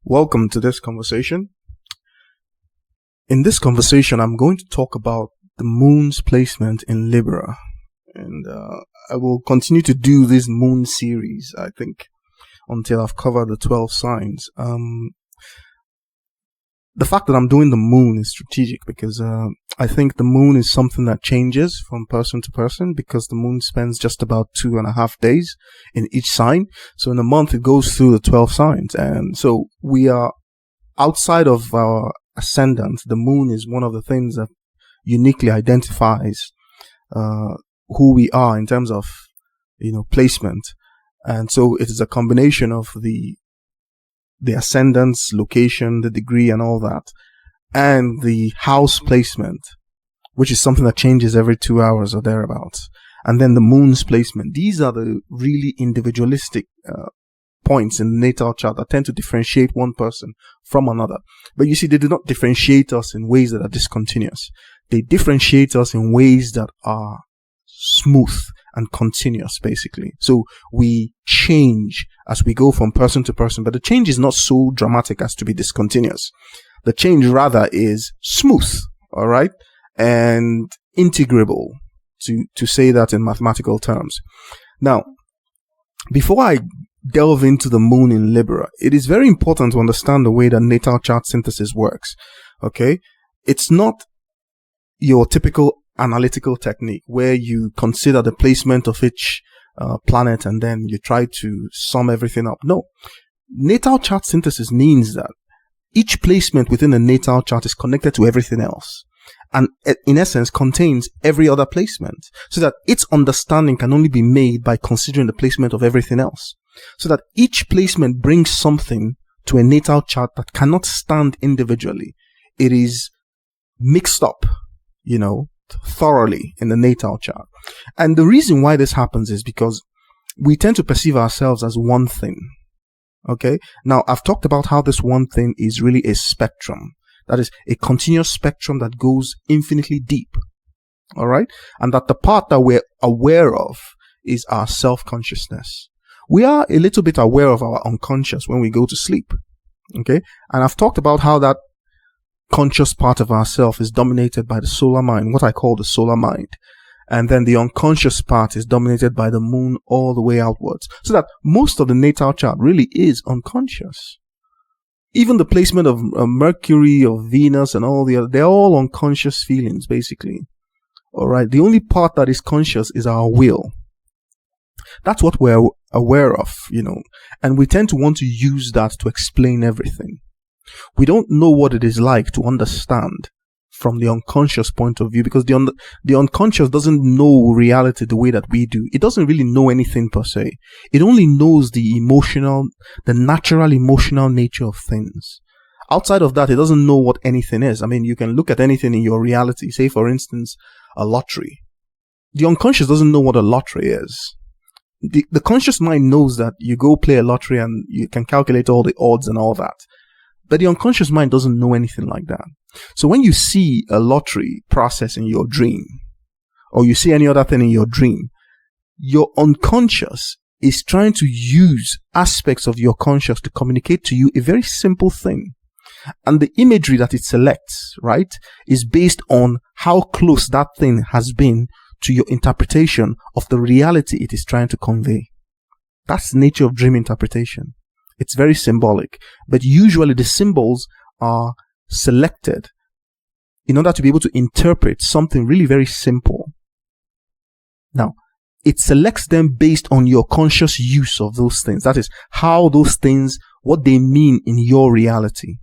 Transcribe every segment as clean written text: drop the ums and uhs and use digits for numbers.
Welcome to this conversation. In this conversation, I'm going to talk about the moon's placement in Libra. And I will continue to do this moon series, I think, until I've covered the 12 signs. The fact that I'm doing the moon is strategic because I think the moon is something that changes from person to person because the moon spends just about 2.5 days in each sign. So in a month, it goes through the 12 signs. And so we are outside of our ascendant. The moon is one of the things that uniquely identifies who we are in terms of, placement. And so it is a combination of the ascendant's location, the degree and all that, and the house placement, which is something that changes every 2 hours or thereabouts. And then the moon's placement. These are the really individualistic points in the natal chart that tend to differentiate one person from another. But you see, they do not differentiate us in ways that are discontinuous. They differentiate us in ways that are smooth and continuous, basically. So we change as we go from person to person, but the change is not so dramatic as to be discontinuous. The change rather is smooth, all right, and integrable, to say that in mathematical terms. Now, before I delve into the moon in Libra, it is very important to understand the way that natal chart synthesis works, okay? It's not your typical analytical technique where you consider the placement of each planet and then you try to sum everything up. No. Natal chart synthesis means that each placement within a natal chart is connected to everything else and in essence contains every other placement, so that its understanding can only be made by considering the placement of everything else, so that each placement brings something to a natal chart that cannot stand individually. It is mixed up, thoroughly in the natal chart. And the reason why this happens is because we tend to perceive ourselves as one thing. Okay. Now, I've talked about how this one thing is really a spectrum. That is a continuous spectrum that goes infinitely deep. All right. And that the part that we're aware of is our self-consciousness. We are a little bit aware of our unconscious when we go to sleep. Okay. And I've talked about how that conscious part of ourself is dominated by the solar mind, what I call the solar mind. And then the unconscious part is dominated by the moon all the way outwards. So that most of the natal chart really is unconscious. Even the placement of Mercury, of Venus and all the other, they're all unconscious feelings, basically. All right. The only part that is conscious is our will. That's what we're aware of, and we tend to want to use that to explain everything. We don't know what it is like to understand from the unconscious point of view, because the unconscious doesn't know reality the way that we do. It doesn't really know anything per se. It only knows the natural emotional nature of things. Outside of that, it doesn't know what anything is. I mean, you can look at anything in your reality, say for instance, a lottery. The unconscious doesn't know what a lottery is. The conscious mind knows that you go play a lottery and you can calculate all the odds and all that. But the unconscious mind doesn't know anything like that. So when you see a lottery process in your dream, or you see any other thing in your dream, your unconscious is trying to use aspects of your conscious to communicate to you a very simple thing. And the imagery that it selects, right, is based on how close that thing has been to your interpretation of the reality it is trying to convey. That's the nature of dream interpretation. It's very symbolic, but usually the symbols are selected in order to be able to interpret something really very simple. Now, it selects them based on your conscious use of those things. That is how those things, what they mean in your reality.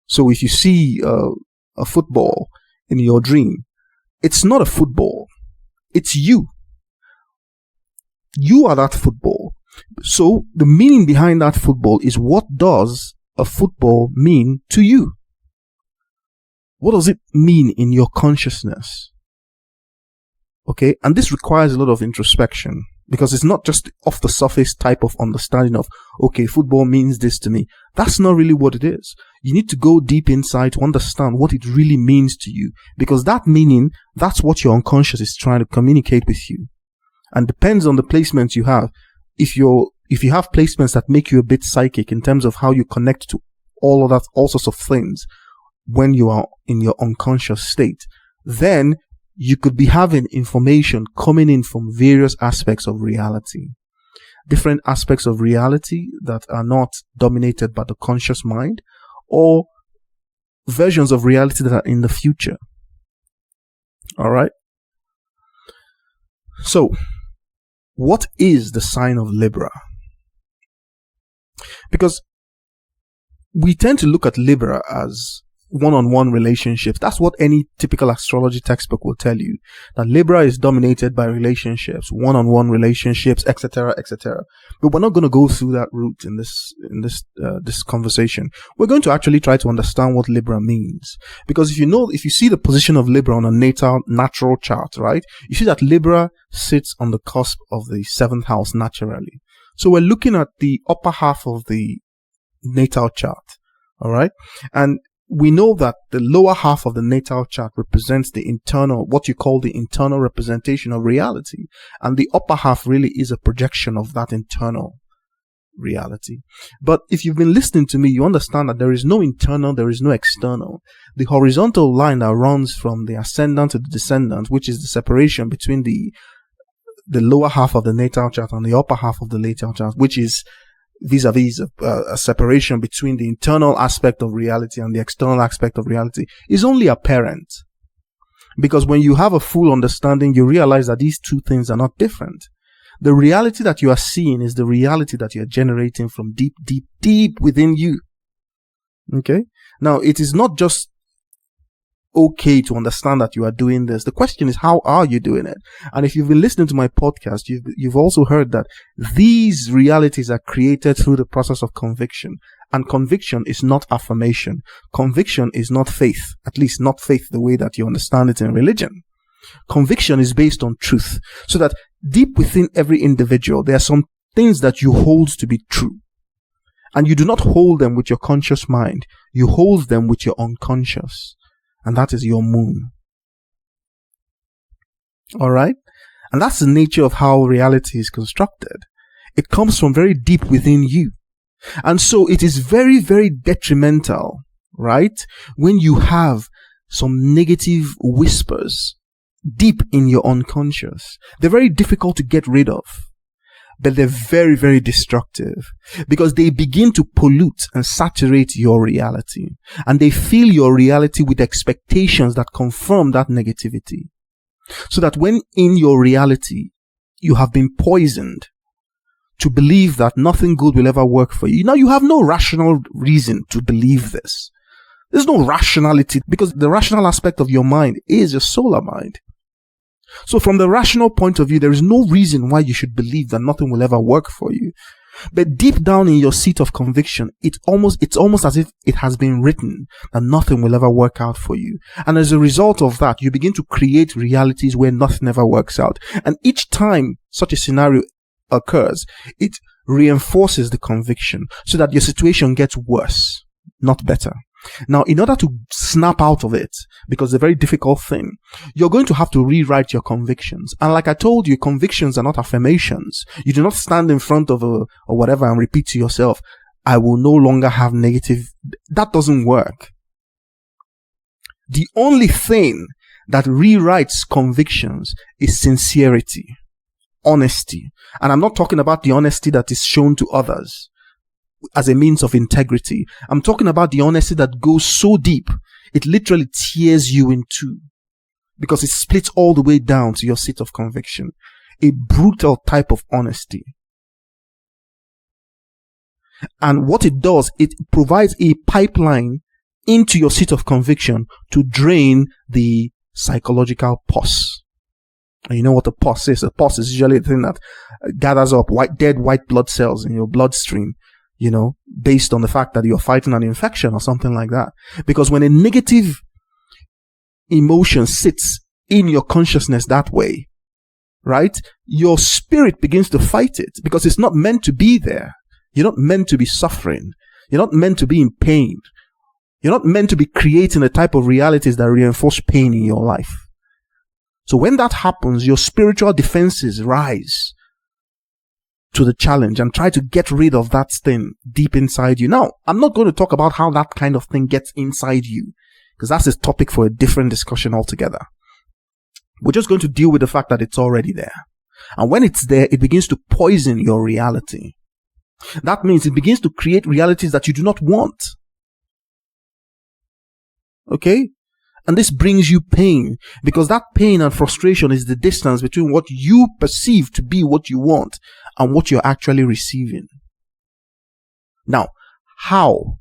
So if you see a football in your dream, it's not a football. It's you. You are that football. So the meaning behind that football is, what does a football mean to you? What does it mean in your consciousness? Okay, and this requires a lot of introspection, because it's not just off the surface type of understanding of, okay, football means this to me. That's not really what it is. You need to go deep inside to understand what it really means to you, because that meaning, that's what your unconscious is trying to communicate with you. And depends on the placements you have. If you have placements that make you a bit psychic in terms of how you connect to all sorts of things when you are in your unconscious state, then you could be having information coming in from various aspects of reality. Different aspects of reality that are not dominated by the conscious mind, or versions of reality that are in the future. Alright? So, what is the sign of Libra? Because we tend to look at Libra as one-on-one relationships. That's what any typical astrology textbook will tell you, that Libra is dominated by relationships, one-on-one relationships, etc., etc. But we're not going to go through that route in this conversation. We're going to actually try to understand what Libra means, because if you see the position of Libra on a natural chart, right, you see that Libra sits on the cusp of the 7th house naturally. So we're looking at the upper half of the natal chart, all right, and we know that the lower half of the natal chart represents the internal, what you call the internal representation of reality. And the upper half really is a projection of that internal reality. But if you've been listening to me, you understand that there is no internal, there is no external. The horizontal line that runs from the ascendant to the descendant, which is the separation between the lower half of the natal chart and the upper half of the natal chart, which is vis-a-vis a separation between the internal aspect of reality and the external aspect of reality, is only apparent. Because when you have a full understanding, you realize that these two things are not different. The reality that you are seeing is the reality that you are generating from deep, deep, deep within you. Okay? Now, it is not just okay to understand that you are doing this. The question is, how are you doing it? And if you've been listening to my podcast, you've also heard that these realities are created through the process of conviction. And conviction is not affirmation. Conviction is not faith, at least not faith the way that you understand it in religion. Conviction is based on truth. So that deep within every individual, there are some things that you hold to be true. And you do not hold them with your conscious mind. You hold them with your unconscious. And that is your moon. Alright? And that's the nature of how reality is constructed. It comes from very deep within you. And so it is very, very detrimental, right, when you have some negative whispers deep in your unconscious. They're very difficult to get rid of. But they're very, very destructive, because they begin to pollute and saturate your reality, and they fill your reality with expectations that confirm that negativity. So that when in your reality you have been poisoned to believe that nothing good will ever work for you, now you have no rational reason to believe this. There's no rationality, because the rational aspect of your mind is your solar mind. So from the rational point of view, there is no reason why you should believe that nothing will ever work for you. But deep down in your seat of conviction, it's almost as if it has been written that nothing will ever work out for you. And as a result of that, you begin to create realities where nothing ever works out. And each time such a scenario occurs, it reinforces the conviction so that your situation gets worse, not better. Now, in order to snap out of it, because it's a very difficult thing, you're going to have to rewrite your convictions. And like I told you, convictions are not affirmations. You do not stand in front of or whatever and repeat to yourself, I will no longer have negative. That doesn't work. The only thing that rewrites convictions is sincerity, honesty. And I'm not talking about the honesty that is shown to others as a means of integrity. I'm talking about the honesty that goes so deep, it literally tears you in two, because it splits all the way down to your seat of conviction. A brutal type of honesty. And what it does, it provides a pipeline into your seat of conviction to drain the psychological pus. And you know what a pus is? A pus is usually the thing that gathers up dead white blood cells in your bloodstream, based on the fact that you're fighting an infection or something like that. Because when a negative emotion sits in your consciousness that way, right, your spirit begins to fight it, because it's not meant to be there. You're not meant to be suffering. You're not meant to be in pain. You're not meant to be creating a type of realities that reinforce pain in your life. So when that happens, your spiritual defenses rise. to the challenge and try to get rid of that thing deep inside you. Now, I'm not going to talk about how that kind of thing gets inside you, because that's a topic for a different discussion altogether. We're just going to deal with the fact that it's already there. And when it's there, it begins to poison your reality. That means it begins to create realities that you do not want. Okay? And this brings you pain, because that pain and frustration is the distance between what you perceive to be what you want and what you're actually receiving. Now, how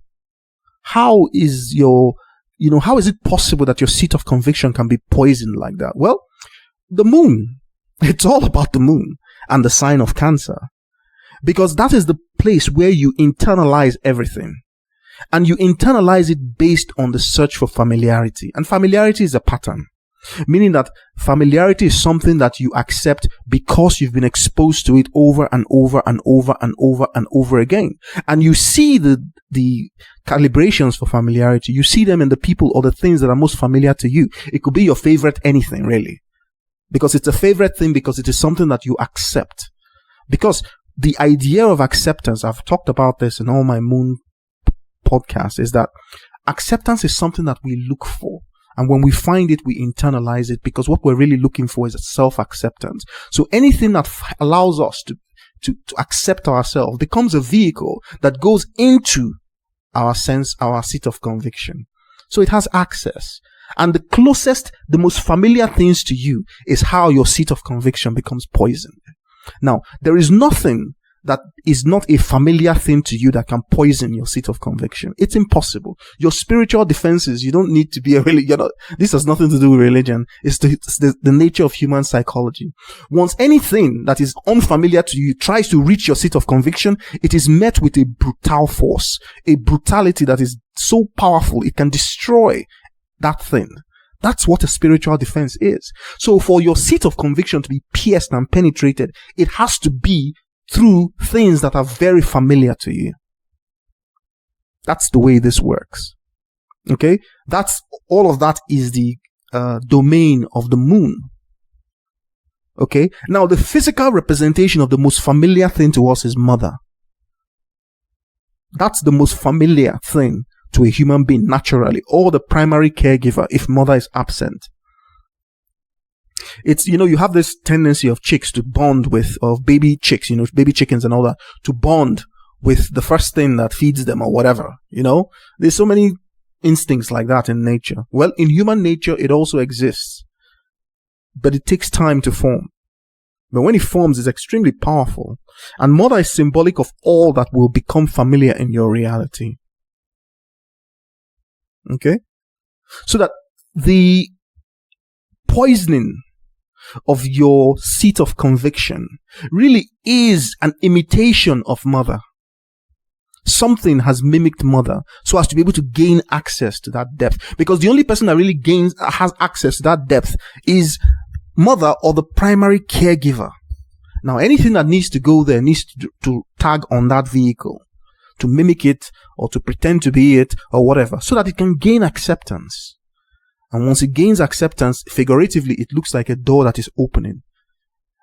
is how is it possible that your seat of conviction can be poisoned like that? Well, the moon. It's all about the moon and the sign of Cancer, because that is the place where you internalize everything. And you internalize it based on the search for familiarity. And familiarity is a pattern, meaning that familiarity is something that you accept because you've been exposed to it over and over and over and over and over again. And you see the calibrations for familiarity. You see them in the people or the things that are most familiar to you. It could be your favorite anything, really. Because it's a favorite thing, because it is something that you accept. Because the idea of acceptance, I've talked about this in all my moon podcast, is that acceptance is something that we look for, and when we find it, we internalize it, because what we're really looking for is a self-acceptance. So anything that allows us to accept ourselves becomes a vehicle that goes into our seat of conviction. So it has access, and the most familiar things to you is how your seat of conviction becomes poisoned. Now, there is nothing that is not a familiar thing to you that can poison your seat of conviction. It's impossible. Your spiritual defenses, you don't need to be this has nothing to do with religion. It's the nature of human psychology. Once anything that is unfamiliar to you tries to reach your seat of conviction, it is met with a brutal force, a brutality that is so powerful, it can destroy that thing. That's what a spiritual defense is. So for your seat of conviction to be pierced and penetrated, it has to be through things that are very familiar to you. That's the way this works. Okay? All of that is the domain of the moon. Okay? Now, the physical representation of the most familiar thing to us is mother. That's the most familiar thing to a human being naturally, or the primary caregiver if mother is absent. It's, you have this tendency of chicks to bond of baby chicks, baby chickens and all that, to bond with the first thing that feeds them or whatever, There's so many instincts like that in nature. Well, in human nature, it also exists, but it takes time to form. But when it forms, it's extremely powerful. And mother is symbolic of all that will become familiar in your reality. Okay? So that the poisoning of your seat of conviction really is an imitation of mother. Something has mimicked mother so as to be able to gain access to that depth. Because the only person that really has access to that depth is mother or the primary caregiver. Now, anything that needs to go there needs to tag on that vehicle, to mimic it or to pretend to be it or whatever, so that it can gain acceptance. And once it gains acceptance, figuratively, it looks like a door that is opening.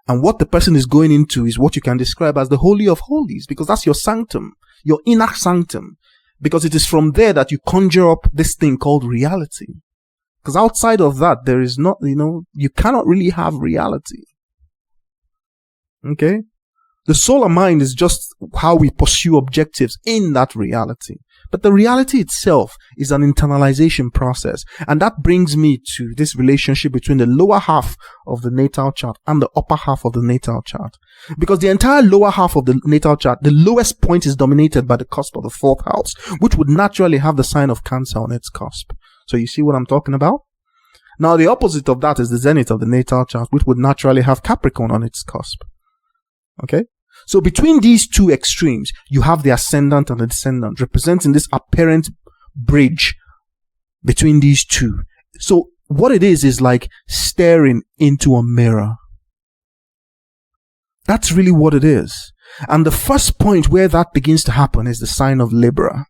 And what the person is going into is what you can describe as the Holy of Holies, because that's your sanctum, your inner sanctum. Because it is from there that you conjure up this thing called reality. Because outside of that, there is not, you cannot really have reality. Okay? The solar mind is just how we pursue objectives in that reality. But the reality itself is an internalization process. And that brings me to this relationship between the lower half of the natal chart and the upper half of the natal chart. Because the entire lower half of the natal chart, the lowest point is dominated by the cusp of the fourth house, which would naturally have the sign of Cancer on its cusp. So you see what I'm talking about? Now, the opposite of that is the zenith of the natal chart, which would naturally have Capricorn on its cusp. Okay? So between these two extremes, you have the ascendant and the descendant, representing this apparent bridge between these two. So what it is like staring into a mirror. That's really what it is. And the first point where that begins to happen is the sign of Libra.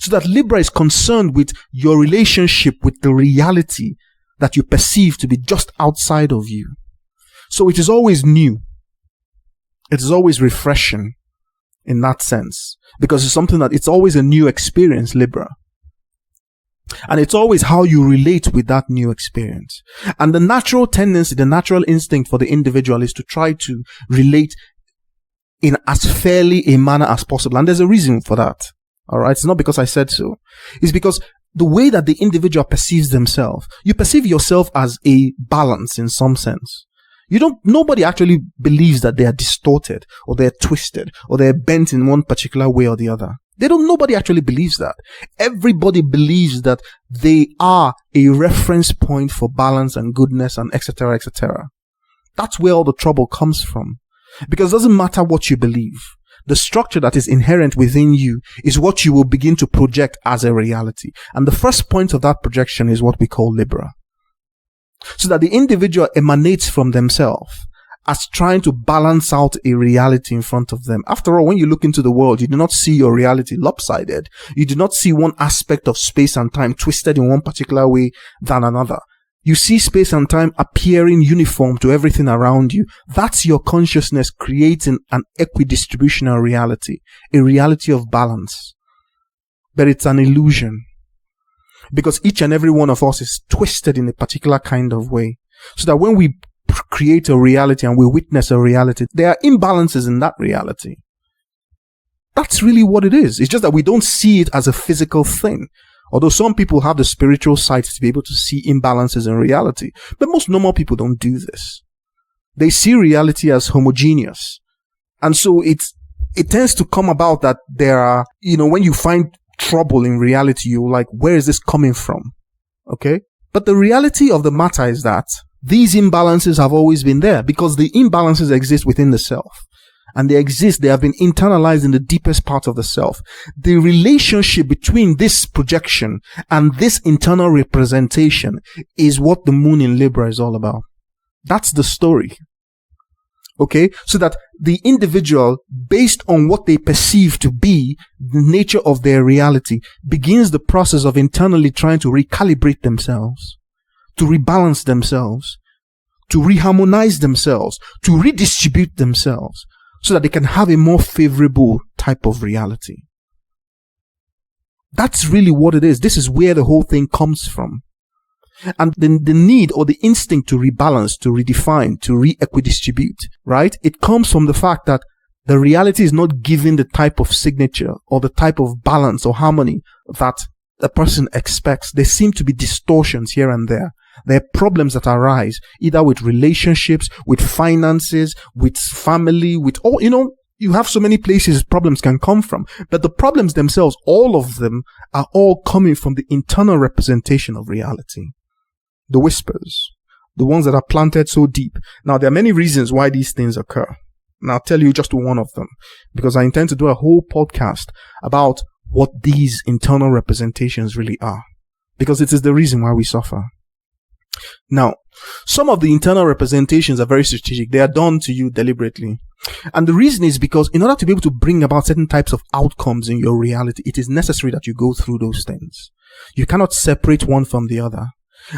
So that Libra is concerned with your relationship with the reality that you perceive to be just outside of you. So it is always new. It is always refreshing in that sense, because it's something that it's always a new experience, Libra. And it's always how you relate with that new experience. And the natural tendency, the natural instinct for the individual is to try to relate in as fairly a manner as possible. And there's a reason for that. All right. It's not because I said so. It's because the way that the individual perceives themselves, you perceive yourself as a balance in some sense. Nobody actually believes that they are distorted or they're twisted or they're bent in one particular way or the other. Nobody actually believes that. Everybody believes that they are a reference point for balance and goodness and etc., etc. That's where all the trouble comes from. Because it doesn't matter what you believe. The structure that is inherent within you is what you will begin to project as a reality. And the first point of that projection is what we call Libra. So that the individual emanates from themselves as trying to balance out a reality in front of them. After all, when you look into the world, you do not see your reality lopsided. You do not see one aspect of space and time twisted in one particular way than another. You see space and time appearing uniform to everything around you. That's your consciousness creating an equidistributional reality, a reality of balance. But it's an illusion, because each and every one of us is twisted in a particular kind of way. So that when we create a reality and we witness a reality, there are imbalances in that reality. That's really what it is. It's just that we don't see it as a physical thing. Although some people have the spiritual sight to be able to see imbalances in reality. But most normal people don't do this. They see reality as homogeneous. And so it tends to come about that there are, when you find trouble in reality, you're like, where is this coming from? Okay? But the reality of the matter is that these imbalances have always been there, because the imbalances exist within the self. And they have been internalized in the deepest part of the self. The relationship between this projection and this internal representation is what the moon in Libra is all about. That's the story. Okay? So that the individual, based on what they perceive to be the nature of their reality, begins the process of internally trying to recalibrate themselves, to rebalance themselves, to reharmonize themselves, to redistribute themselves, so that they can have a more favorable type of reality. That's really what it is. This is where the whole thing comes from. And the need or the instinct to rebalance, to redefine, to re-equidistribute, right? It comes from the fact that the reality is not given the type of signature or the type of balance or harmony that a person expects. There seem to be distortions here and there. There are problems that arise, either with relationships, with finances, with family, with all, you have so many places problems can come from. But the problems themselves, all of them are all coming from the internal representation of reality. The whispers, the ones that are planted so deep. Now, there are many reasons why these things occur. And I'll tell you just one of them, because I intend to do a whole podcast about what these internal representations really are, because it is the reason why we suffer. Now, some of the internal representations are very strategic. They are done to you deliberately. And the reason is because in order to be able to bring about certain types of outcomes in your reality, it is necessary that you go through those things. You cannot separate one from the other.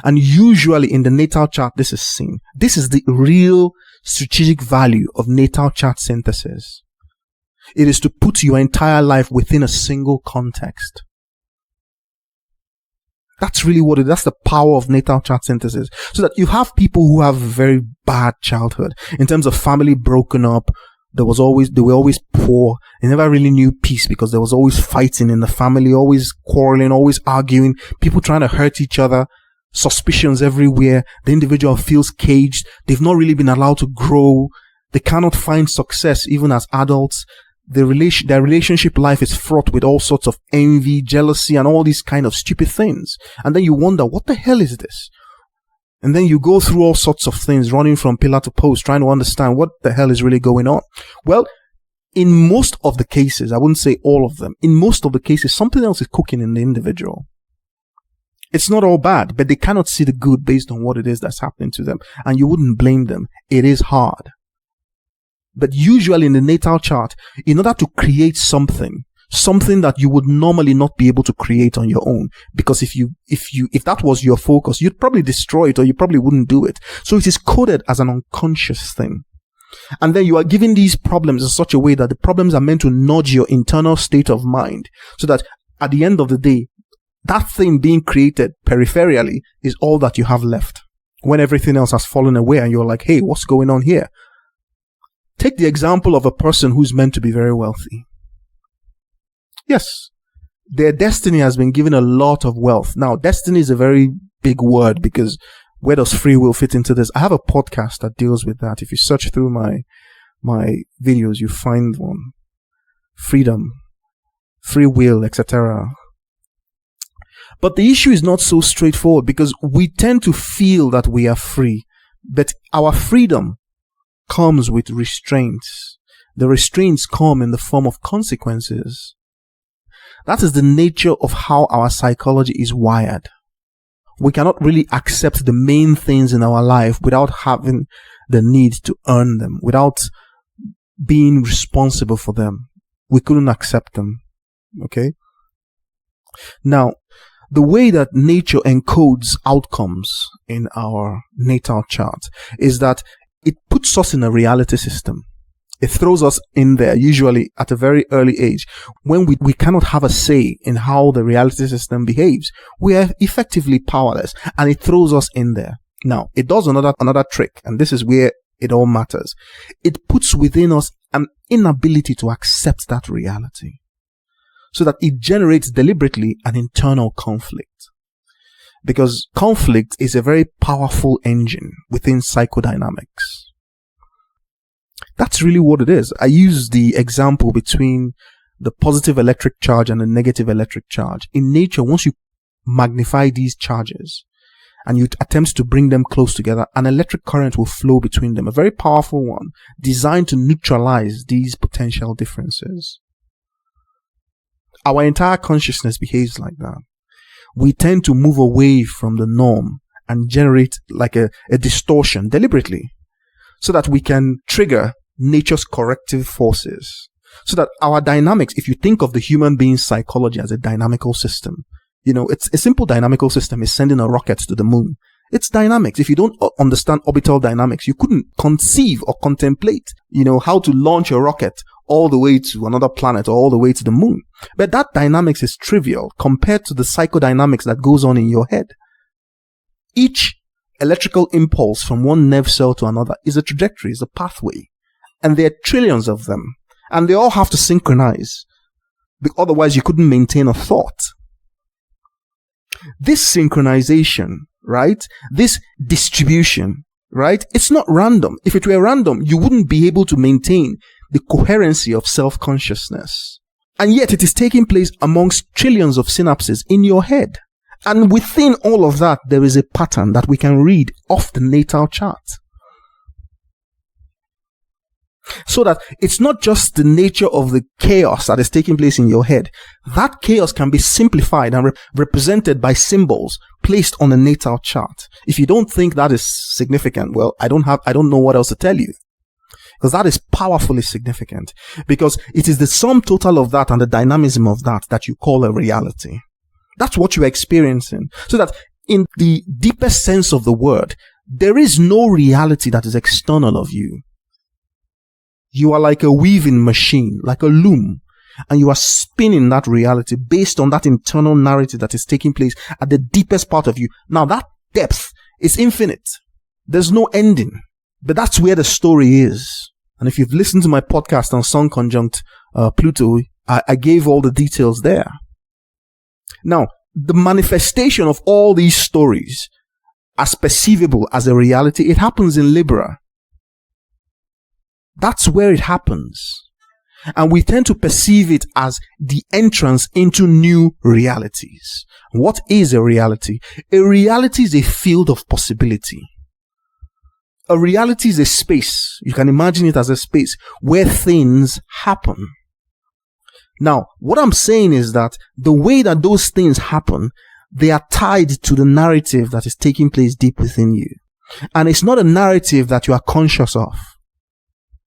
And usually in the natal chart, this is seen. This is the real strategic value of natal chart synthesis. It is to put your entire life within a single context. That's really what it is. That's the power of natal chart synthesis. So that you have people who have very bad childhood in terms of family broken up. They were always poor. They never really knew peace because there was always fighting in the family, always quarreling, always arguing, people trying to hurt each other, suspicions everywhere. The individual feels caged. They've not really been allowed to grow. They cannot find success even as adults. Their relationship life is fraught with all sorts of envy, jealousy, and all these kind of stupid things. And then you wonder, what the hell is this? And then you go through all sorts of things, running from pillar to post, trying to understand what the hell is really going on. Well, in most of the cases, I wouldn't say all of them, in most of the cases, something else is cooking in the individual. It's not all bad, but they cannot see the good based on what it is that's happening to them. And you wouldn't blame them. It is hard. But usually in the natal chart, in order to create something that you would normally not be able to create on your own, because if that was your focus, you'd probably destroy it or you probably wouldn't do it. So it is coded as an unconscious thing. And then you are given these problems in such a way that the problems are meant to nudge your internal state of mind, so that at the end of the day, that thing being created peripherally is all that you have left, when everything else has fallen away and you're like, hey, what's going on here? Take the example of a person who's meant to be very wealthy. Yes, their destiny has been given a lot of wealth. Now, destiny is a very big word, because where does free will fit into this? I have a podcast that deals with that. If you search through my videos, you find one. Freedom, free will, etc. But the issue is not so straightforward, because we tend to feel that we are free, but our freedom comes with restraints. The restraints come in the form of consequences. That is the nature of how our psychology is wired. We cannot really accept the main things in our life without having the need to earn them, without being responsible for them. We couldn't accept them. Okay? Now, the way that nature encodes outcomes in our natal chart is that it puts us in a reality system. It throws us in there, usually at a very early age, when we cannot have a say in how the reality system behaves. We are effectively powerless, and it throws us in there. Now, it does another trick, and this is where it all matters. It puts within us an inability to accept that reality, so that it generates deliberately an internal conflict. Because conflict is a very powerful engine within psychodynamics. That's really what it is. I use the example between the positive electric charge and the negative electric charge. In nature, once you magnify these charges and you attempt to bring them close together, an electric current will flow between them, a very powerful one, designed to neutralize these potential differences. Our entire consciousness behaves like that. We tend to move away from the norm and generate like a distortion deliberately, so that we can trigger nature's corrective forces. So that our dynamics, if you think of the human being's psychology as a dynamical system, it's a simple dynamical system is sending a rocket to the moon. It's dynamics. If you don't understand orbital dynamics, you couldn't conceive or contemplate, how to launch a rocket all the way to another planet or all the way to the moon. But that dynamics is trivial compared to the psychodynamics that goes on in your head. Each electrical impulse from one nerve cell to another is a trajectory, is a pathway. And there are trillions of them. And they all have to synchronize. Otherwise, you couldn't maintain a thought. This synchronization, right? This distribution, right? It's not random. If it were random, you wouldn't be able to maintain the coherency of self-consciousness. And yet it is taking place amongst trillions of synapses in your head. And within all of that, there is a pattern that we can read off the natal chart. So that it's not just the nature of the chaos that is taking place in your head. That chaos can be simplified and represented by symbols placed on the natal chart. If you don't think that is significant, well, I don't know what else to tell you. Because that is powerfully significant. Because it is the sum total of that and the dynamism of that you call a reality. That's what you're experiencing. So that in the deepest sense of the word, there is no reality that is external of you. You are like a weaving machine, like a loom, and you are spinning that reality based on that internal narrative that is taking place at the deepest part of you. Now that depth is infinite. There's no ending, but that's where the story is. And if you've listened to my podcast on Sun conjunct Pluto, I gave all the details there. Now, the manifestation of all these stories as perceivable as a reality, it happens in Libra. That's where it happens. And we tend to perceive it as the entrance into new realities. What is a reality? A reality is a field of possibility. A reality is a space. You can imagine it as a space where things happen. Now, what I'm saying is that the way that those things happen, they are tied to the narrative that is taking place deep within you. And it's not a narrative that you are conscious of.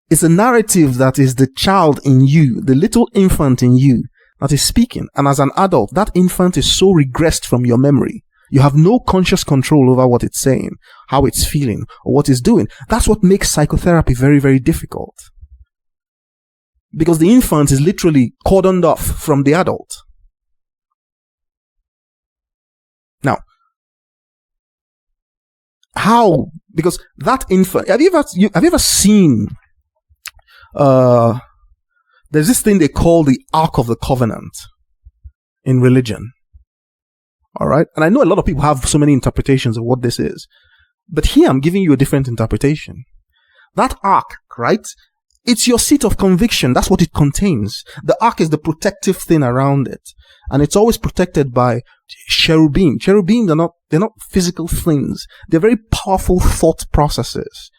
It's a narrative that is the child in you, the little infant in you that is speaking. And as an adult, that infant is so regressed from your memory. You have no conscious control over what it's saying, how it's feeling, or what it's doing. That's what makes psychotherapy very, very difficult. Because the infant is literally cordoned off from the adult. Now, how? Because that infant, have you ever seen, there's this thing they call the Ark of the Covenant in religion. All right. And I know a lot of people have so many interpretations of what this is, but here I'm giving you a different interpretation. That ark, right? It's your seat of conviction. That's what it contains. The ark is the protective thing around it. And it's always protected by cherubim. Cherubim, they're not physical things. They're very powerful thought processes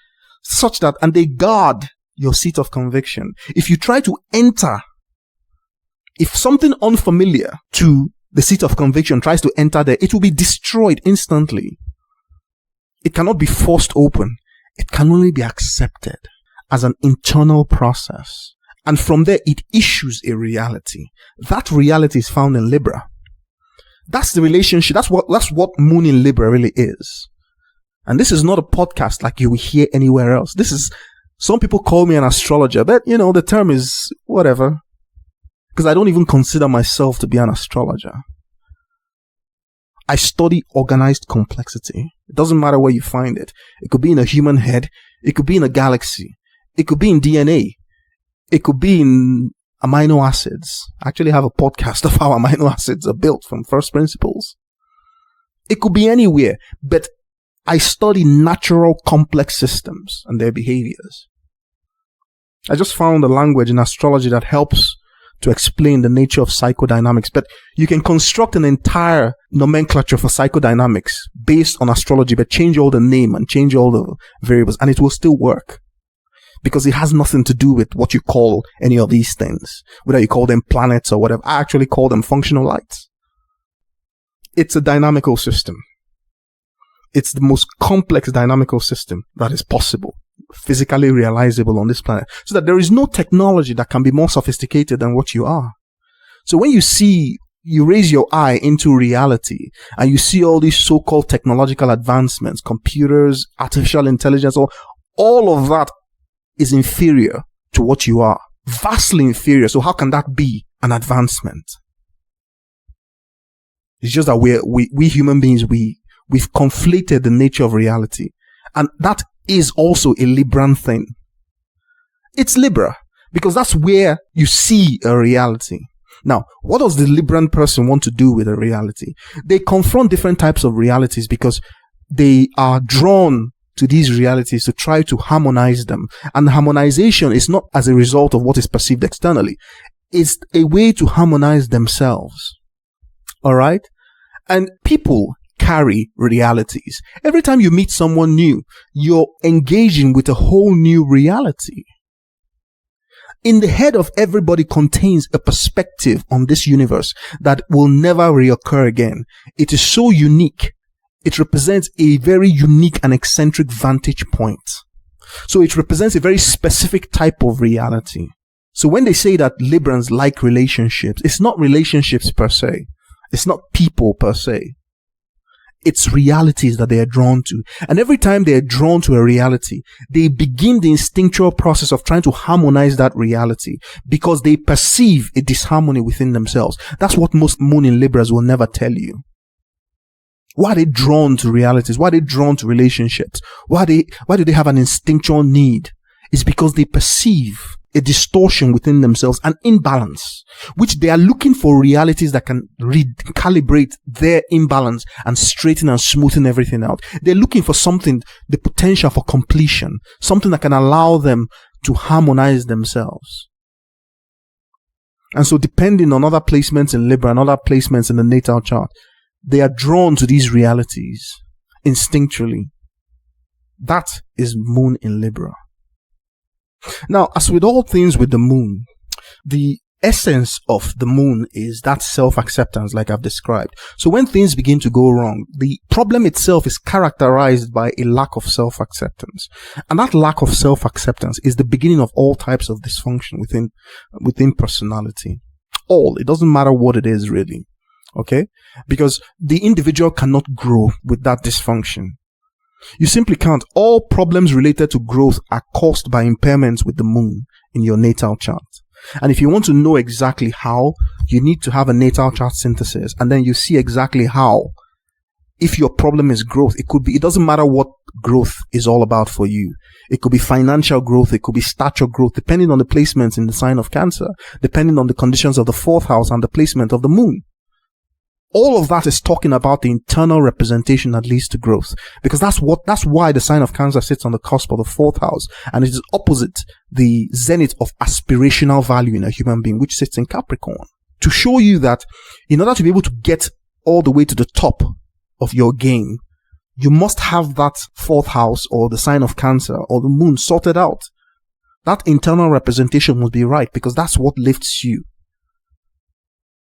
such that, and they guard your seat of conviction. If you try to enter, if something unfamiliar to the seat of conviction tries to enter there, it will be destroyed instantly. It cannot be forced open. It can only be accepted as an internal process. And from there, it issues a reality. That reality is found in Libra. That's the relationship. That's what Moon in Libra really is. And this is not a podcast like you will hear anywhere else. Some people call me an astrologer, but the term is whatever. Because I don't even consider myself to be an astrologer. I study organized complexity. It doesn't matter where you find it. It could be in a human head. It could be in a galaxy. It could be in DNA. It could be in amino acids. I actually have a podcast of how amino acids are built from first principles. It could be anywhere, but I study natural complex systems and their behaviors. I just found a language in astrology that helps to explain the nature of psychodynamics, but you can construct an entire nomenclature for psychodynamics based on astrology, but change all the name and change all the variables, and it will still work. Because it has nothing to do with what you call any of these things, whether you call them planets or whatever. I actually call them functional lights. It's a dynamical system. It's the most complex dynamical system that is possible, physically realizable on this planet. So that there is no technology that can be more sophisticated than what you are. So when you raise your eye into reality and you see all these so-called technological advancements, computers, artificial intelligence, all of that is inferior to what you are. Vastly inferior. So how can that be an advancement? It's just that we human beings, we've conflated the nature of reality. And that is also a Libran thing. It's Libra, because that's where you see a reality. Now, what does the Libran person want to do with a reality? They confront different types of realities because they are drawn to these realities to try to harmonize them. And harmonization is not as a result of what is perceived externally. It's a way to harmonize themselves. All right? And people carry realities. Every time you meet someone new, you're engaging with a whole new reality. In the head of everybody contains a perspective on this universe that will never reoccur again. It is so unique. It represents a very unique and eccentric vantage point. So it represents a very specific type of reality. So when they say that Librans like relationships, it's not relationships per se. It's not people per se. It's realities that they are drawn to. And every time they are drawn to a reality, they begin the instinctual process of trying to harmonize that reality because they perceive a disharmony within themselves. That's what most Moon in Libras will never tell you. Why are they drawn to realities? Why are they drawn to relationships? Why do they have an instinctual need? It's because they perceive a distortion within themselves, an imbalance, which they are looking for realities that can recalibrate their imbalance and straighten and smoothen everything out. They're looking for something, the potential for completion, something that can allow them to harmonize themselves. And so depending on other placements in Libra and other placements in the natal chart, they are drawn to these realities instinctually. That is Moon in Libra. Now, as with all things with the Moon, the essence of the Moon is that self-acceptance, like I've described. So when things begin to go wrong, the problem itself is characterized by a lack of self-acceptance. And that lack of self-acceptance is the beginning of all types of dysfunction within personality. It doesn't matter what it is really. Okay? Because the individual cannot grow with that dysfunction. You simply can't. All problems related to growth are caused by impairments with the moon in your natal chart. And if you want to know exactly how, you need to have a natal chart synthesis, and then you see exactly how. If your problem is growth, it doesn't matter what growth is all about for you. It could be financial growth, it could be stature growth, depending on the placements in the sign of Cancer, depending on the conditions of the 4th house and the placement of the moon. All of that is talking about the internal representation that leads to growth. Because that's why the sign of Cancer sits on the cusp of the 4th house, and it is opposite the zenith of aspirational value in a human being, which sits in Capricorn. To show you that in order to be able to get all the way to the top of your game, you must have that 4th house or the sign of Cancer or the moon sorted out. That internal representation must be right, because that's what lifts you.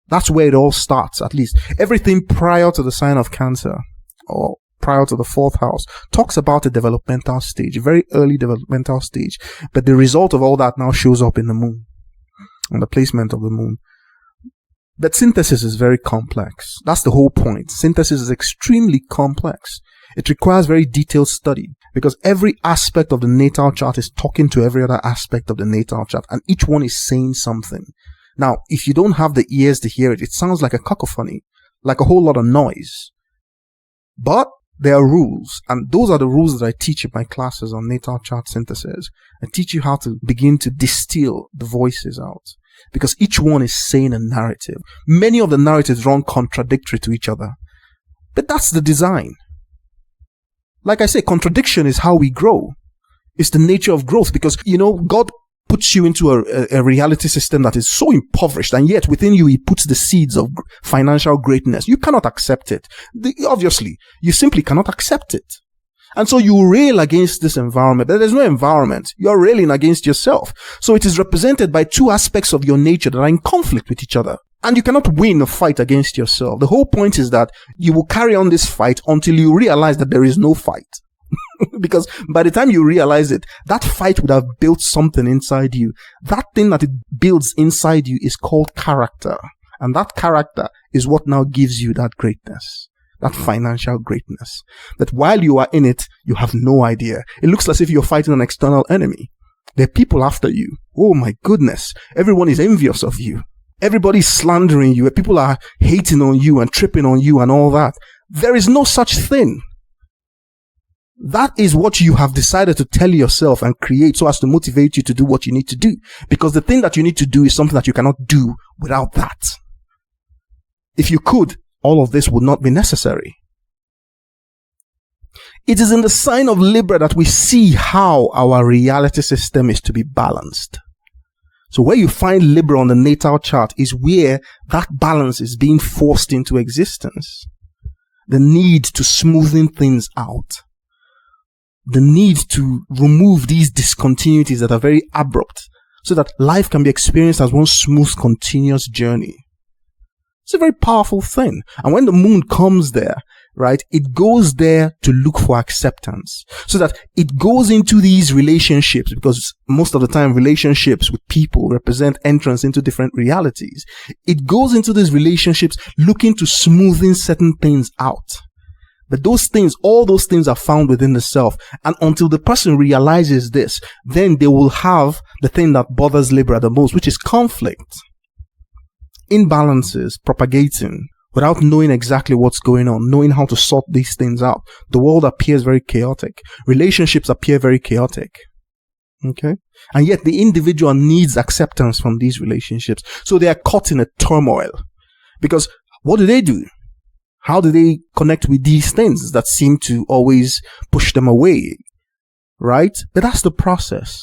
That's where it all starts, at least. Everything prior to the sign of Cancer or prior to the 4th house talks about a developmental stage, a very early developmental stage. But the result of all that now shows up in the moon, on the placement of the moon. But synthesis is very complex. That's the whole point. Synthesis is extremely complex. It requires very detailed study, because every aspect of the natal chart is talking to every other aspect of the natal chart, and each one is saying something. Now, if you don't have the ears to hear it, it sounds like a cacophony, like a whole lot of noise. But there are rules, and those are the rules that I teach in my classes on natal chart synthesis. I teach you how to begin to distill the voices out, because each one is saying a narrative. Many of the narratives run contradictory to each other, but that's the design. Like I say, contradiction is how we grow. It's the nature of growth, because, God puts you into a reality system that is so impoverished, and yet within you, he puts the seeds of financial greatness. You cannot accept it. Obviously, you simply cannot accept it. And so you rail against this environment, but there's no environment. You're railing against yourself. So it is represented by two aspects of your nature that are in conflict with each other. And you cannot win a fight against yourself. The whole point is that you will carry on this fight until you realize that there is no fight. Because by the time you realize it, that fight would have built something inside you. That thing that it builds inside you is called character. And that character is what now gives you that greatness, that financial greatness. That while you are in it, you have no idea. It looks as if you're fighting an external enemy. There are people after you. Oh my goodness. Everyone is envious of you. Everybody's slandering you. People are hating on you and tripping on you and all that. There is no such thing. That is what you have decided to tell yourself and create so as to motivate you to do what you need to do. Because the thing that you need to do is something that you cannot do without that. If you could, all of this would not be necessary. It is in the sign of Libra that we see how our reality system is to be balanced. So where you find Libra on the natal chart is where that balance is being forced into existence. The need to smoothen things out. The need to remove these discontinuities that are very abrupt so that life can be experienced as one smooth, continuous journey. It's a very powerful thing. And when the moon comes there, right, it goes there to look for acceptance so that it goes into these relationships, because most of the time relationships with people represent entrance into different realities. It goes into these relationships looking to smoothing certain things out. But those things, all those things are found within the self. And until the person realizes this, then they will have the thing that bothers Libra the most, which is conflict. Imbalances propagating without knowing exactly what's going on, knowing how to sort these things out. The world appears very chaotic. Relationships appear very chaotic. Okay? And yet the individual needs acceptance from these relationships. So they are caught in a turmoil. Because what do? How do they connect with these things that seem to always push them away? Right? But that's the process.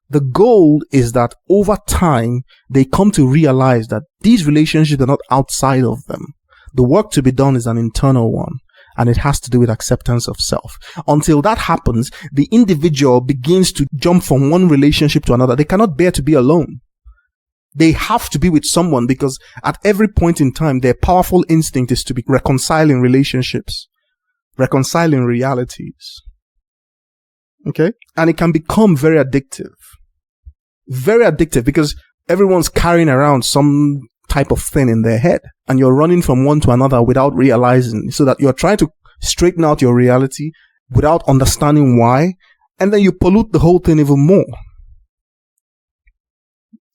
The goal is that over time, they come to realize that these relationships are not outside of them. The work to be done is an internal one, and it has to do with acceptance of self. Until that happens, the individual begins to jump from one relationship to another. They cannot bear to be alone. They have to be with someone, because at every point in time, their powerful instinct is to be reconciling relationships, reconciling realities. Okay? And it can become very addictive. Very addictive, because everyone's carrying around some type of thing in their head, and you're running from one to another without realizing, so that you're trying to straighten out your reality without understanding why, and then you pollute the whole thing even more.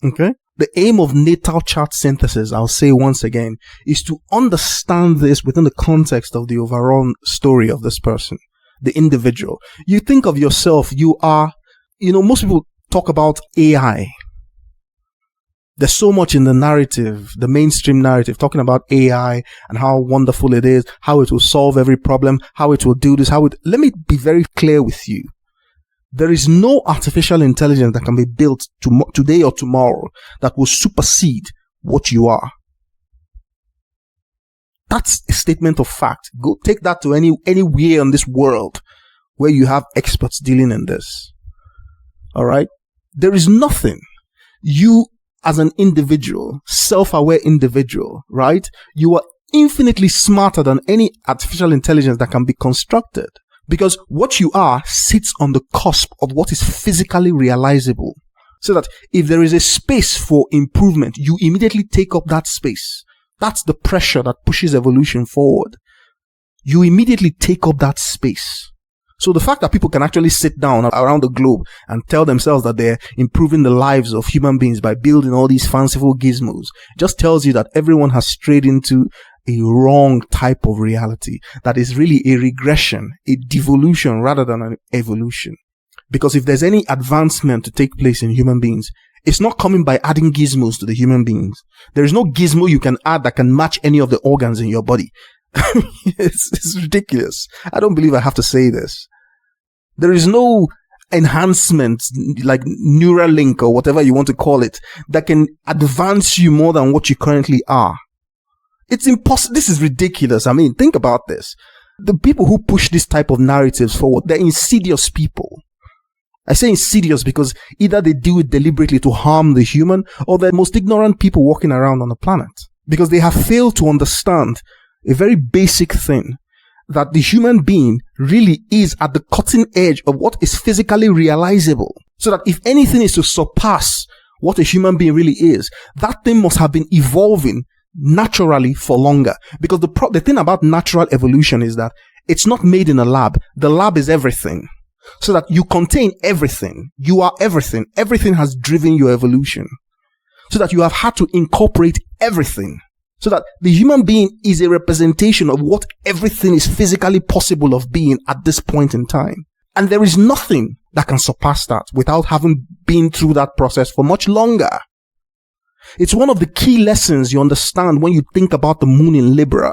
Okay? The aim of natal chart synthesis, I'll say once again, is to understand this within the context of the overall story of this person, the individual. You think of yourself, you are, most people talk about AI. There's so much in the narrative, the mainstream narrative, talking about AI and how wonderful it is, how it will solve every problem, how it will do this, let me be very clear with you. There is no artificial intelligence that can be built today or tomorrow that will supersede what you are. That's a statement of fact. Go take that to anywhere in this world where you have experts dealing in this. All right? There is nothing. You, as an individual, self-aware individual, right? You are infinitely smarter than any artificial intelligence that can be constructed. Because what you are sits on the cusp of what is physically realizable. So that if there is a space for improvement, you immediately take up that space. That's the pressure that pushes evolution forward. You immediately take up that space. So the fact that people can actually sit down around the globe and tell themselves that they're improving the lives of human beings by building all these fanciful gizmos just tells you that everyone has strayed into a wrong type of reality that is really a regression, a devolution rather than an evolution. Because if there's any advancement to take place in human beings, it's not coming by adding gizmos to the human beings. There is no gizmo you can add that can match any of the organs in your body. It's ridiculous. I don't believe I have to say this. There is no enhancement like Neuralink or whatever you want to call it that can advance you more than what you currently are. It's impossible. This is ridiculous. I mean, think about this. The people who push this type of narratives forward, they're insidious people. I say insidious because either they do it deliberately to harm the human, or they're the most ignorant people walking around on the planet. Because they have failed to understand a very basic thing, that the human being really is at the cutting edge of what is physically realizable. So that if anything is to surpass what a human being really is, that thing must have been evolving naturally for longer. Because the thing about natural evolution is that it's not made in a lab. The lab is everything. So that you contain everything. You are everything. Everything has driven your evolution. So that you have had to incorporate everything. So that the human being is a representation of what everything is physically possible of being at this point in time. And there is nothing that can surpass that without having been through that process for much longer. It's one of the key lessons you understand when you think about the moon in Libra.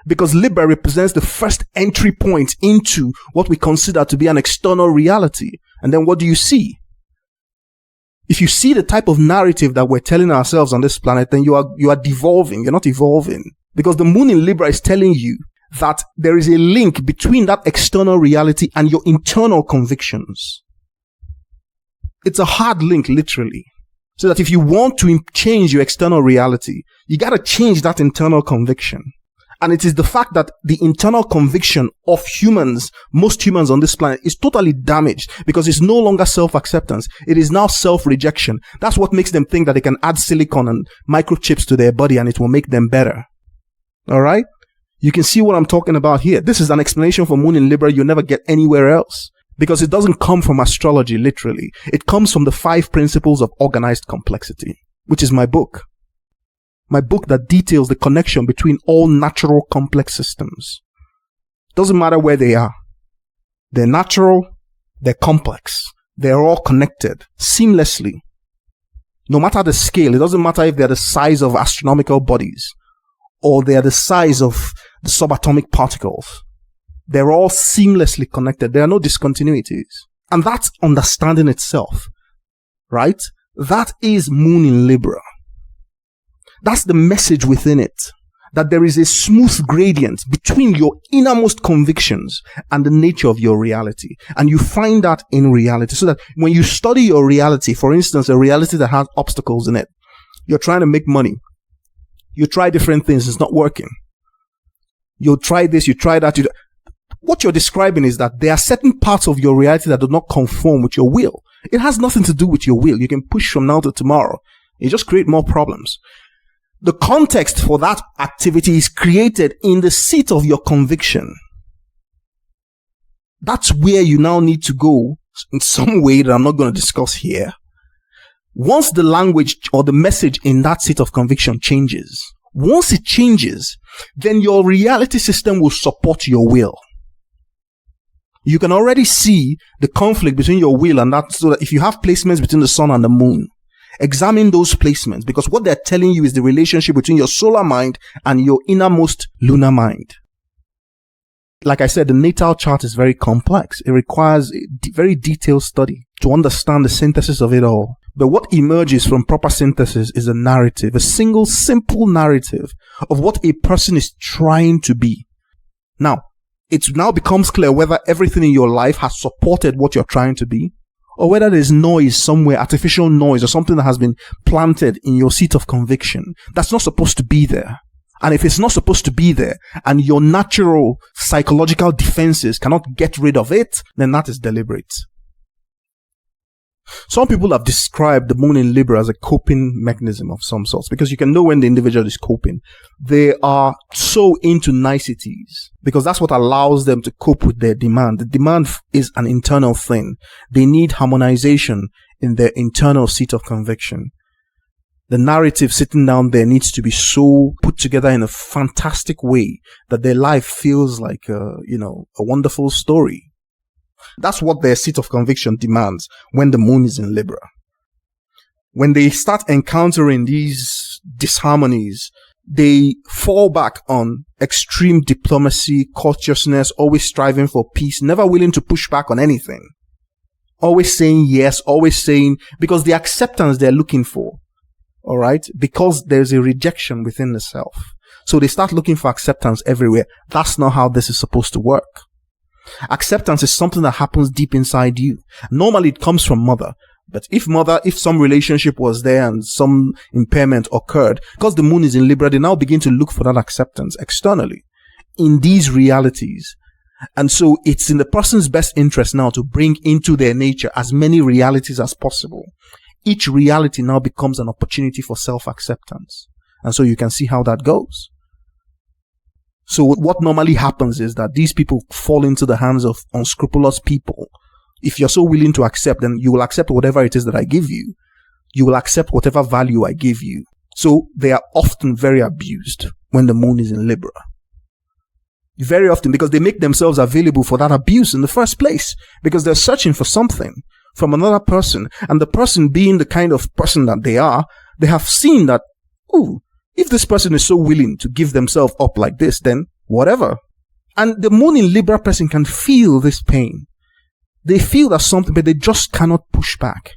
Because Libra represents the first entry point into what we consider to be an external reality. And then what do you see? If you see the type of narrative that we're telling ourselves on this planet, then you are devolving. You're not evolving. Because the moon in Libra is telling you that there is a link between that external reality and your internal convictions. It's a hard link, literally. So that if you want to change your external reality, you got to change that internal conviction. And it is the fact that the internal conviction of humans, most humans on this planet, is totally damaged because it's no longer self-acceptance. It is now self-rejection. That's what makes them think that they can add silicon and microchips to their body and it will make them better. All right? You can see what I'm talking about here. This is an explanation for Moon in Libra you'll never get anywhere else. Because it doesn't come from astrology, literally. It comes from the 5 principles of organized complexity, which is my book. My book that details the connection between all natural complex systems. Doesn't matter where they are. They're natural, they're complex. They're all connected seamlessly. No matter the scale, it doesn't matter if they're the size of astronomical bodies or they're the size of the subatomic particles. They're all seamlessly connected. There are no discontinuities. And that's understanding itself, right? That is Moon in Libra. That's the message within it. That there is a smooth gradient between your innermost convictions and the nature of your reality. And you find that in reality. So that when you study your reality, for instance, a reality that has obstacles in it, you're trying to make money. You try different things, it's not working. You try this, you try that. What you're describing is that there are certain parts of your reality that do not conform with your will. It has nothing to do with your will. You can push from now to tomorrow. You just create more problems. The context for that activity is created in the seat of your conviction. That's where you now need to go in some way that I'm not going to discuss here. Once the language or the message in that seat of conviction changes, once it changes, then your reality system will support your will. You can already see the conflict between your will and that, so that if you have placements between the sun and the moon, examine those placements, because what they're telling you is the relationship between your solar mind and your innermost lunar mind. Like I said, the natal chart is very complex. It requires a very detailed study to understand the synthesis of it all. But what emerges from proper synthesis is a narrative, a single simple narrative of what a person is trying to be. Now, it now becomes clear whether everything in your life has supported what you're trying to be, or whether there's noise somewhere, artificial noise or something that has been planted in your seat of conviction that's not supposed to be there. And if it's not supposed to be there and your natural psychological defenses cannot get rid of it, then that is deliberate. Some people have described the moon in Libra as a coping mechanism of some sorts, because you can know when the individual is coping. They are so into niceties because that's what allows them to cope with their demand. The demand is an internal thing. They need harmonization in their internal seat of conviction. The narrative sitting down there needs to be so put together in a fantastic way that their life feels like a wonderful story. That's what their seat of conviction demands when the moon is in Libra. When they start encountering these disharmonies, they fall back on extreme diplomacy, courteousness, always striving for peace, never willing to push back on anything. Always saying yes, always saying, because the acceptance they're looking for, all right, because there's a rejection within the self. So they start looking for acceptance everywhere. That's not how this is supposed to work. Acceptance is something that happens deep inside you. Normally it comes from mother. But if some relationship was there and some impairment occurred, because the moon is in Libra, they now begin to look for that acceptance externally in these realities. And so it's in the person's best interest now to bring into their nature as many realities as possible. Each reality now becomes an opportunity for self-acceptance. And so you can see how that goes. So what normally happens is that these people fall into the hands of unscrupulous people. If you're so willing to accept, then you will accept whatever it is that I give you. You will accept whatever value I give you. So they are often very abused when the moon is in Libra. Very often, because they make themselves available for that abuse in the first place. Because they're searching for something from another person. And the person being the kind of person that they are, they have seen that, if this person is so willing to give themselves up like this, then whatever. And the moon in Libra person can feel this pain. They feel that something, but they just cannot push back.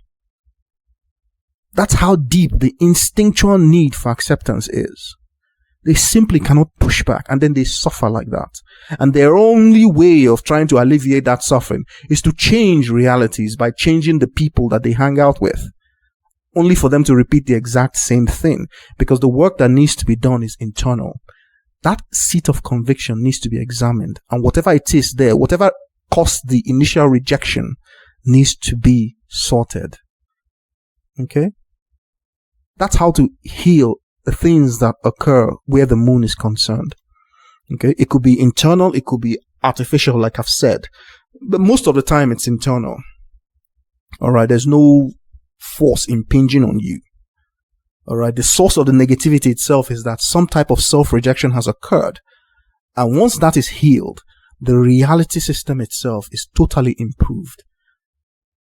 That's how deep the instinctual need for acceptance is. They simply cannot push back, and then they suffer like that. And their only way of trying to alleviate that suffering is to change realities by changing the people that they hang out with. Only for them to repeat the exact same thing, because the work that needs to be done is internal. That seat of conviction needs to be examined, and whatever it is there, whatever caused the initial rejection, needs to be sorted. Okay? That's how to heal the things that occur where the moon is concerned. Okay? It could be internal, it could be artificial, like I've said, but most of the time it's internal. Alright, there's no force impinging on you. Alright, the source of the negativity itself is that some type of self-rejection has occurred. And once that is healed, the reality system itself is totally improved.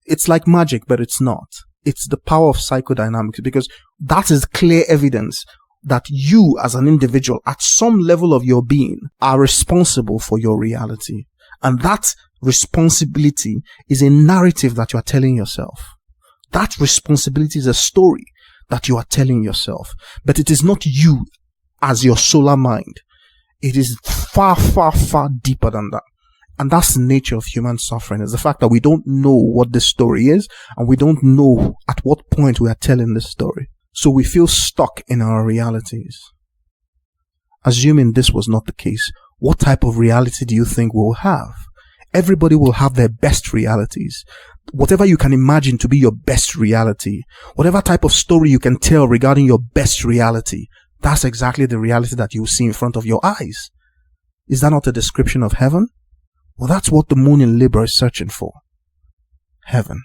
It's like magic, but it's not. It's the power of psychodynamics, because that is clear evidence that you as an individual at some level of your being are responsible for your reality. And that responsibility is a narrative that you are telling yourself. That responsibility is a story that you are telling yourself. But it is not you as your solar mind. It is far, far, far deeper than that. And that's the nature of human suffering, is the fact that we don't know what this story is, and we don't know at what point we are telling this story. So we feel stuck in our realities. Assuming this was not the case, what type of reality do you think we'll have? Everybody will have their best realities. Whatever you can imagine to be your best reality, whatever type of story you can tell regarding your best reality, That's exactly the reality that you see in front of your eyes. Is that not a description of heaven? Well, that's what the moon in Libra is searching for. Heaven.